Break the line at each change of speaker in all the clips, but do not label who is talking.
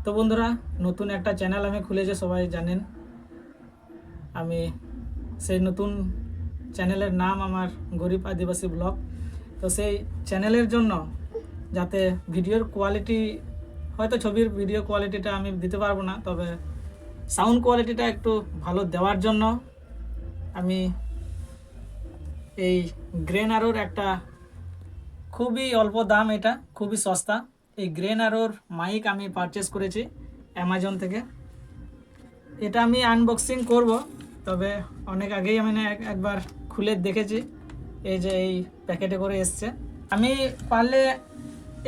তো বন্ধুরা, নতুন একটা চ্যানেল আমি খুলেছি, সবাই জানেন। আমি সেই নতুন চ্যানেলের নাম আমার গরিব আদিবাসী ব্লগ। তো সেই চ্যানেলের জন্য যাতে ভিডিওর কোয়ালিটি, হয়তো ছবির ভিডিও কোয়ালিটিটা আমি দিতে পারবো না, তবে সাউন্ড কোয়ালিটিটা একটু ভালো দেওয়ার জন্য আমি এই গ্রেন আরোর একটা খুবই অল্প দাম, এটা খুবই সস্তা, এই গ্রেন আরোর মাইক আমি পারচেস করেছি অ্যামাজন থেকে। এটা আমি আনবক্সিং করব, তবে অনেক আগেই আমি একবার খুলে দেখেছি। এই যে এই প্যাকেটে করে এসছে। আমি পারলে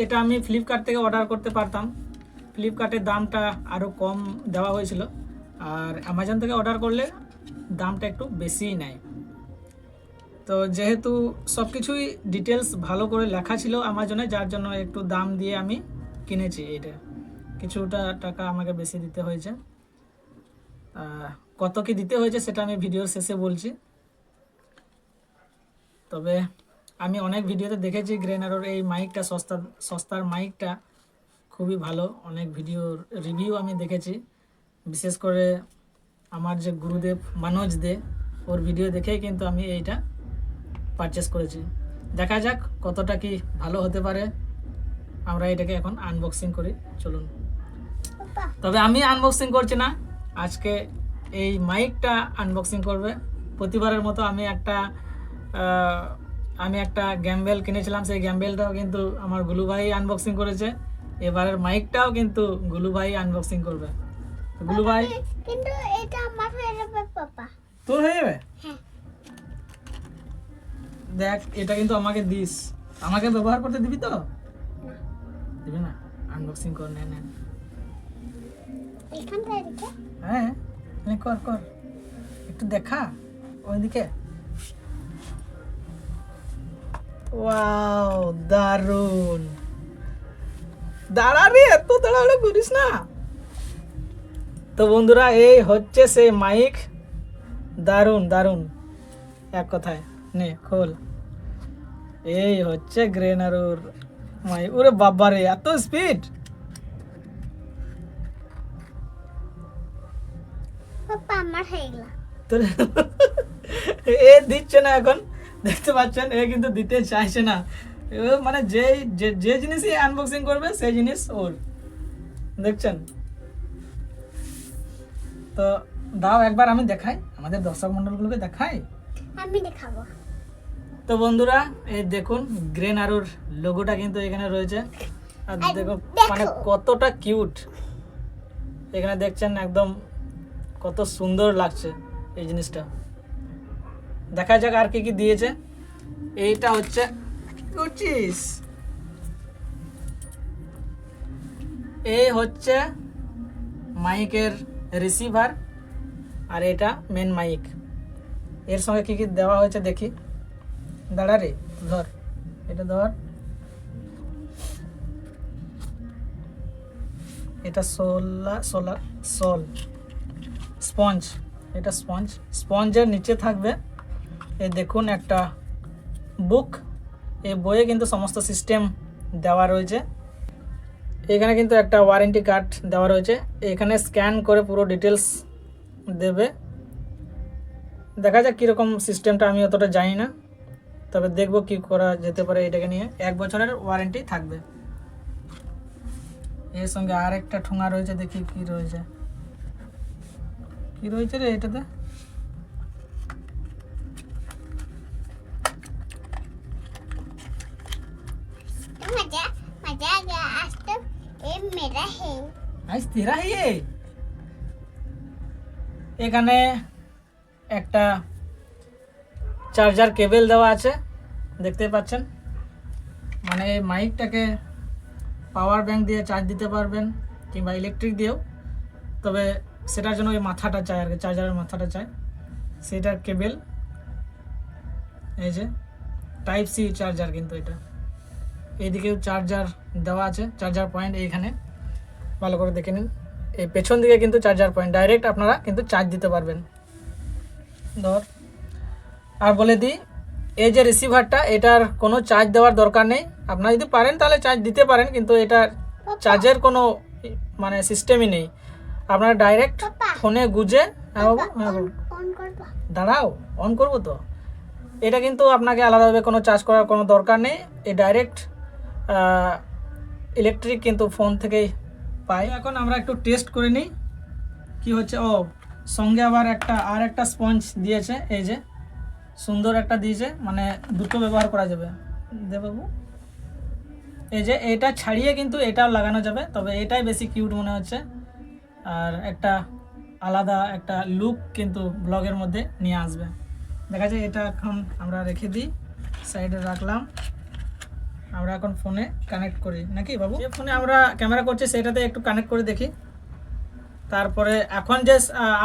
এটা আমি ফ্লিপকার্ট থেকে অর্ডার করতে পারতাম, ফ্লিপকার্টের দামটা আরও কম দেওয়া হয়েছিল, আর অ্যামাজন থেকে অর্ডার করলে দামটা একটু বেশিই নেয়। তো যেহেতু সব কিছুই ডিটেলস ভালো করে লেখা ছিল অ্যামাজনে, যার জন্য একটু দাম দিয়ে আমি কিনেছি। এটা কিছুটা টাকা আমাকে বেশি দিতে হয়েছে। কত কি দিতে হয়েছে সেটা আমি ভিডিওর শেষে বলছি। তবে আমি অনেক ভিডিওতে দেখেছি গ্রেন আরোর এই মাইকটা সস্তার মাইকটা খুবই ভালো। অনেক ভিডিওর রিভিউ আমি দেখেছি, বিশেষ করে আমার যে গুরুদেব মনোজ দে, ওর ভিডিও দেখেই কিন্তু আমি এইটা পারচেস করেছি। দেখা যাক কতটা কি ভালো হতে পারে। আমরা এটাকে এখন আনবক্সিং করি, চলুন। তবে আমি আনবক্সিং করছি না, আজকে এই মাইকটা আনবক্সিং করবে। প্রতিবারের মতো আমি একটা গ্যাম্বেল কিনেছিলাম, সেই গ্যাম্বেলটাও কিন্তু আমার গুলু ভাই আনবক্সিং করেছে। এবারের মাইকটাও কিন্তু গুলু ভাই আনবক্সিং করবে। গুলু ভাই,
কিন্তু এটা আমার হয়ে যাবে পাপা।
তোর হয়ে যাবে?
হ্যাঁ।
দেখ, এটা কিন্তু আমাকে দিস, আমাকে ব্যবহার করতে দিবি তো? দিবি না? আনবক্সিং কর, নে।
এখানটা এদিকে।
হ্যাঁ, কর কর, একটু দেখা ওইদিকে। ওয়াও, দারুন! দাঁড়া রে, এত তাড়াহুড়ো করিস না। তো বন্ধুরা, এই হচ্ছে সেই মাইক। দারুন দারুন, এক কথায়। নে খোল। এই হচ্ছে গ্রেন আরোর মাইক। ওরে বাবা রে, এত স্পিড!
পাপা আমার হয়ে গেল।
তোর এ দিচ্ছে না এখন, দেখতে পাচ্ছেন, এ কিন্তু দিতে চাইছে না। মানে যে জিনিসই আনবক্সিং করবে সেই জিনিস ওর, দেখছেন তো। দাও একবার আমি দেখাই, আমাদের দর্শক মন্ডলগুলোকে দেখাই।
আমি দেখাবো।
তো বন্ধুরা, এই দেখুন গ্রেন আরোর লোগোটা কিন্তু এখানে রয়েছে। আর দেখো মানে কতটা কিউট, এখানে দেখছেন একদম কত সুন্দর লাগছে এই জিনিসটা। দেখা যাক আর কি কি দিয়েছে। এইটা হচ্ছে এই হচ্ছে মাইকের রিসিভার, আর এটা মেন মাইক। এর সঙ্গে কি কি দেওয়া হয়েছে দেখি। দাঁড়া রে, ধর এটা, ধর এটা স্পঞ্জ। এটা স্পঞ্জের নিচে থাকবে এই দেখুন একটা বুক। এই বইয়ে কিন্তু সমস্ত সিস্টেম দেওয়া রয়েছে। এখানে কিন্তু একটা ওয়ারেন্টি কার্ড দেওয়া রয়েছে, এখানে স্ক্যান করে পুরো ডিটেলস দেবে। দেখা যাক কীরকম সিস্টেমটা, আমি অতটা জানি না, তবে দেখব কি করা যেতে পারে এটাকে নিয়ে। 1 বছরের ওয়ারেন্টি থাকবে। এর সঙ্গে আর একটা ঠোঙা রয়েছে, দেখি কি রয়েছে রে এটাতে।
मजा मजा आ गया। आज तो ये मेरा है।
আজ তেরা হে। এখানে একটা চার্জার কেবল দেওয়া আছে, দেখতে পাচ্ছেন। মানে এই মাইকটাকে পাওয়ার ব্যাংক দিয়ে চার্জ দিতে পারবেন, কিংবা ইলেকট্রিক দিয়েও। তবে সেটার জন্য ওই মাথাটা চাই আর কি, চার্জারের মাথাটা চাই, সেটার কেবল। এই যে টাইপ সি চার্জার, কিন্তু এটা এইদিকেও চার্জার দেওয়া আছে, চার্জার পয়েন্ট এইখানে, ভালো করে দেখে নিন। এই পেছন দিকে কিন্তু চার্জার পয়েন্ট, ডাইরেক্ট আপনারা কিন্তু চার্জ দিতে পারবেন। ধর, আর বলে দিই, এই যে রিসিভারটা, এটার কোনো চার্জ দেওয়ার দরকার নেই। আপনারা যদি পারেন তাহলে চার্জ দিতে পারেন, কিন্তু এটার চার্জের কোনো মানে সিস্টেমই নেই, আপনারা ডাইরেক্ট
পাপা।
ফোনে গুজে, হ্যাঁ বাবু, হ্যাঁ বাবু।
অন করবা
দাঁড়াও, অন করবো তো। এটা কিন্তু আপনাকে আলাদাভাবে কোনো চার্জ করার কোনো দরকার নেই, এই ডাইরেক্ট ইলেকট্রিক কিন্তু ফোন থেকেই পাই। এখন আমরা একটু টেস্ট করে নিই কি হচ্ছে। ও সঙ্গে আবার একটা স্পঞ্জ দিয়েছে, এই যে সুন্দর একটা দিয়েছে, মানে দুটো ব্যবহার করা যাবে। দে বাবু, এই যে এটা ছাড়িয়ে কিন্তু এটাও লাগানো যাবে, তবে এটাই বেশি কিউট মনে হচ্ছে, আর একটা আলাদা একটা লুক কিন্তু ব্লগের মধ্যে নিয়ে আসবে। দেখা যায় এটা এখন আমরা রেখে দিই, সাইডে রাখলাম। আমরা এখন ফোনে কানেক্ট করি নাকি বাবু? যে ফোনে আমরা ক্যামেরা করছি সেটাতে একটু কানেক্ট করে দেখি। তারপরে এখন যে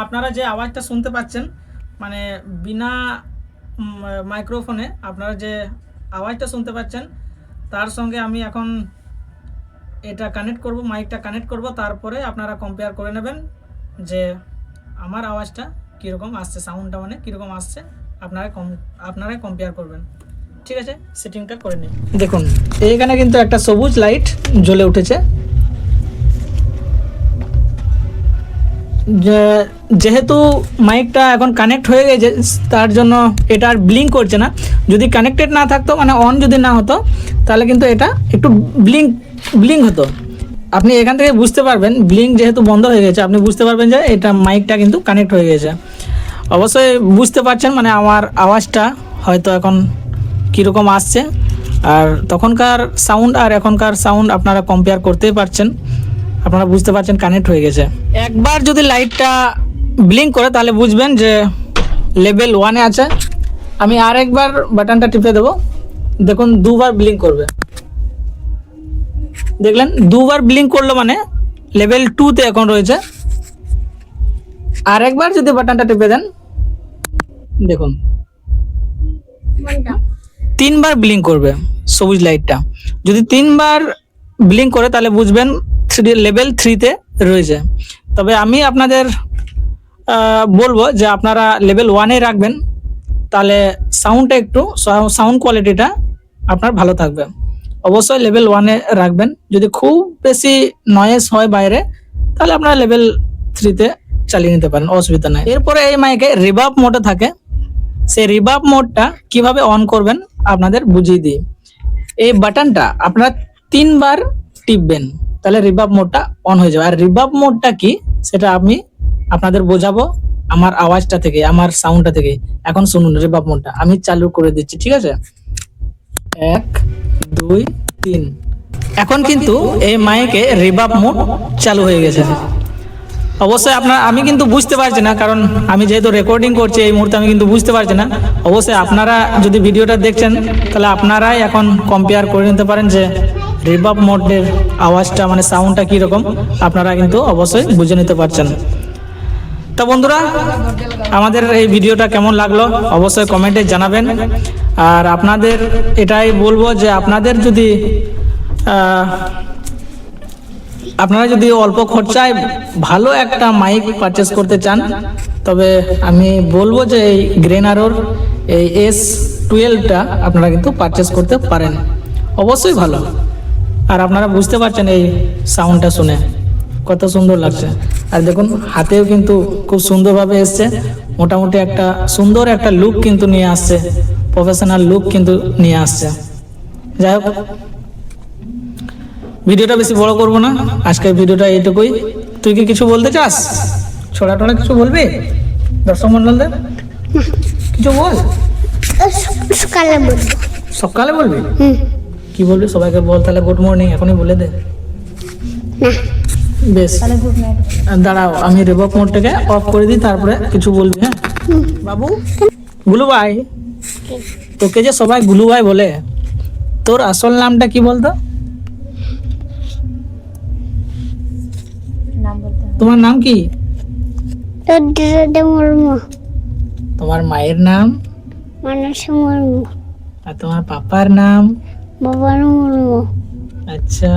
আপনারা যে আওয়াজটা শুনতে পাচ্ছেন, মানে বিনা মাইক্রোফোনে আপনারা যে আওয়াজটা শুনতে পাচ্ছেন, তার সঙ্গে আমি এখন এটা কানেক্ট করব, মাইকটা কানেক্ট করব, তারপরে আপনারা কম্পেয়ার করে নেবেন যে আমার আওয়াজটা কীরকম আসছে, সাউন্ডটা মানে কীরকম আসছে, আপনারাই কম্পেয়ার করবেন। ঠিক আছে, সেটিংটা করে নিই। দেখুন এইখানে কিন্তু একটা সবুজ লাইট জ্বলে উঠেছে, যেহেতু মাইকটা এখন কানেক্ট হয়ে গেছে তার জন্য এটা আর ব্লিঙ্ক করছে না। যদি কানেক্টেড না থাকতো, মানে অন যদি না হতো, তাহলে কিন্তু এটা একটু ব্লিঙ্ক হতো। আপনি এখান থেকে বুঝতে পারবেন, ব্লিঙ্ক যেহেতু বন্ধ হয়ে গেছে, আপনি বুঝতে পারবেন যে এটা মাইকটা কিন্তু কানেক্ট হয়ে গেছে। অবশ্যই বুঝতে পারছেন, মানে আমার আওয়াজটা হয়তো এখন কীরকম আসছে, আর তখনকার সাউন্ড আর এখনকার সাউন্ড আপনারা কম্পেয়ার করতেই পারছেন, আপনারা বুঝতে পারছেন কানেক্ট হয়ে গেছে। একবার যদি লাইটটা ব্লিঙ্ক করে তাহলে বুঝবেন যে লেভেল 1-এ আছে। আমি আর একবার বাটনটা টিপে দেবো, দেখুন দুবার ব্লিঙ্ক করবে, দেখলেন দুবার ব্লিঙ্ক করলো, মানে লেভেল 2-তে এখন রয়েছে। আর একবার যদি বাটনটা টিপে দেন, দেখুন
বন্ধ
3বার ব্লিঙ্ক করবে সবুজ লাইটটা। যদি 3বার ব্লিঙ্ক করে তাহলে বুঝবেন লেভেল 3-তে রয়েছে। তবে আমি আপনাদের বলবো যে আপনারা লেভেল 1-এ রাখবেন, তাহলে সাউন্ডটা একটু সাউন্ড কোয়ালিটিটা আপনার ভালো থাকবে। অবশ্যই লেভেল 1-এ রাখবেন। যদি খুব বেশি নয়েজ হয় বাইরে, তাহলে আপনারা লেভেল 3-তে চালিয়ে নিতে পারেন, অসুবিধা নাই। এরপরে এই মাইকে রিভার্ব মোডে থাকে, সেই রিভার্ব মোডটা কিভাবে অন করবেন আপনাদের বুঝিয়ে দিই। এই বাটনটা আপনারা 3বার টিপবেন, তাহলে রিভার্ব মোডটা অন হয়ে যাবে। আর রিভার্ব মোডটা কি সেটা আমি আপনাদের বোঝাবো আমার আওয়াজটা থেকে, আমার সাউন্ডটা থেকে। এখন শুনুন রিভার্ব মোডটা আমি চালু করে দিচ্ছি, ঠিক আছে? 1 2 3। এখন কিন্তু এই মাইকে রিভার্ব মোড চালু হয়ে গেছে। অবশ্যই আমি কিন্তু বুঝতে পারছি না, কারণ আমি যেহেতু রেকর্ডিং করছি এই মুহূর্তে, আমি কিন্তু বুঝতে পারছি না। অবশ্যই আপনারা যদি ভিডিওটা দেখছেন, তাহলে আপনারাই এখন কম্পেয়ার করে নিতে পারেন যে রিভার্ব মোডের আওয়াজটা, মানে সাউন্ডটা কীরকম, আপনারা কিন্তু অবশ্যই বুঝে নিতে পারছেন। তো বন্ধুরা, আমাদের এই ভিডিওটা কেমন লাগলো অবশ্যই কমেন্টে জানাবেন। আর আপনাদের এটাই বলবো যে আপনারা যদি অল্প খরচায় ভালো একটা মাইক পারচেস করতে চান, তবে আমি বলবো যে এই গ্রেনারোর এই S12টা আপনারা কিন্তু পারচেস করতে পারেন, অবশ্যই ভালো। আর আপনারা বুঝতে পারছেন এই সাউন্ডটা শুনে কত সুন্দর লাগছে। আর দেখুন হাতেও কিন্তু খুব সুন্দরভাবে এসছে, মোটামুটি একটা সুন্দর একটা লুক কিন্তু নিয়ে আসছে, প্রফেশনাল লুক কিন্তু নিয়ে আসছে। যাই হোক, ভিডিওটা বেশি বড় করব না, আজকের ভিডিওটা এইটুকুই। তুই কি কিছু বলতে চাস? ছোড়া টোড়া কিছু বলবি দর্শক মন্ডলদের? কিছু বল।
সকালে বলবো।
সকালে বলবি? কি বলবি সবাইকে বল তাহলে। গুড মর্নিং এখনই বলে দে। বেশ, দাঁড়াও আমি রিভার্ব মোডটাকে অফ করে দিই, তারপরে কিছু বলবি। হ্যাঁ বাবু, গুলু ভাই, তোকে যে সবাই গুলু ভাই বলে, তোর আসল নামটা কি বলতো? তোমার নাম কি?
রুদ্রদে মুর্মু।
তোমার মায়ের নাম?
মানস মুর্মু।
আর তোমার পাপার নাম?
বাবানু মুর্মু।
আচ্ছা,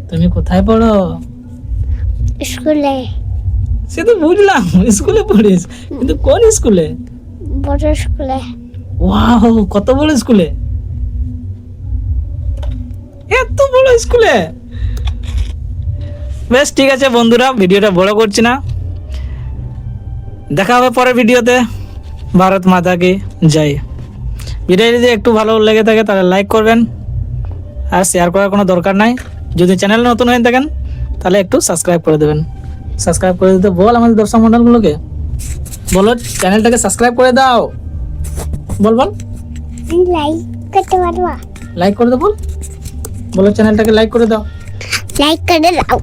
তুমি কোথায় পড়ো?
স্কুলে।
সে তো বুঝলাম স্কুলে পড়িস, কিন্তু কোন স্কুলে?
বড় স্কুলে।
ওয়াও, কত বড় স্কুলে! এত বড় স্কুলে! বেশ ঠিক আছে বন্ধুরা, ভিডিওটা বড় করছি না, দেখা হবে পরের ভিডিওতে। ভারত মাতা কি জয়। ভিডিও যদি একটু ভালো লেগে থাকে তাহলে লাইক করবেন, আর শেয়ার করার কোনো দরকার নাই। যদি চ্যানেলে নতুন হয়ে থাকেন তাহলে একটু সাবস্ক্রাইব করে দেবেন। সাবস্ক্রাইব করে দিতে বল আমাদের দর্শক মণ্ডলগুলোকে, বলো চ্যানেলটাকে সাবস্ক্রাইব করে দাও। বল বল,
লাইক করতে পারবা?
লাইক করে দাও, বল বলো চ্যানেলটাকে লাইক করে দাও।
লাইক করে দাও।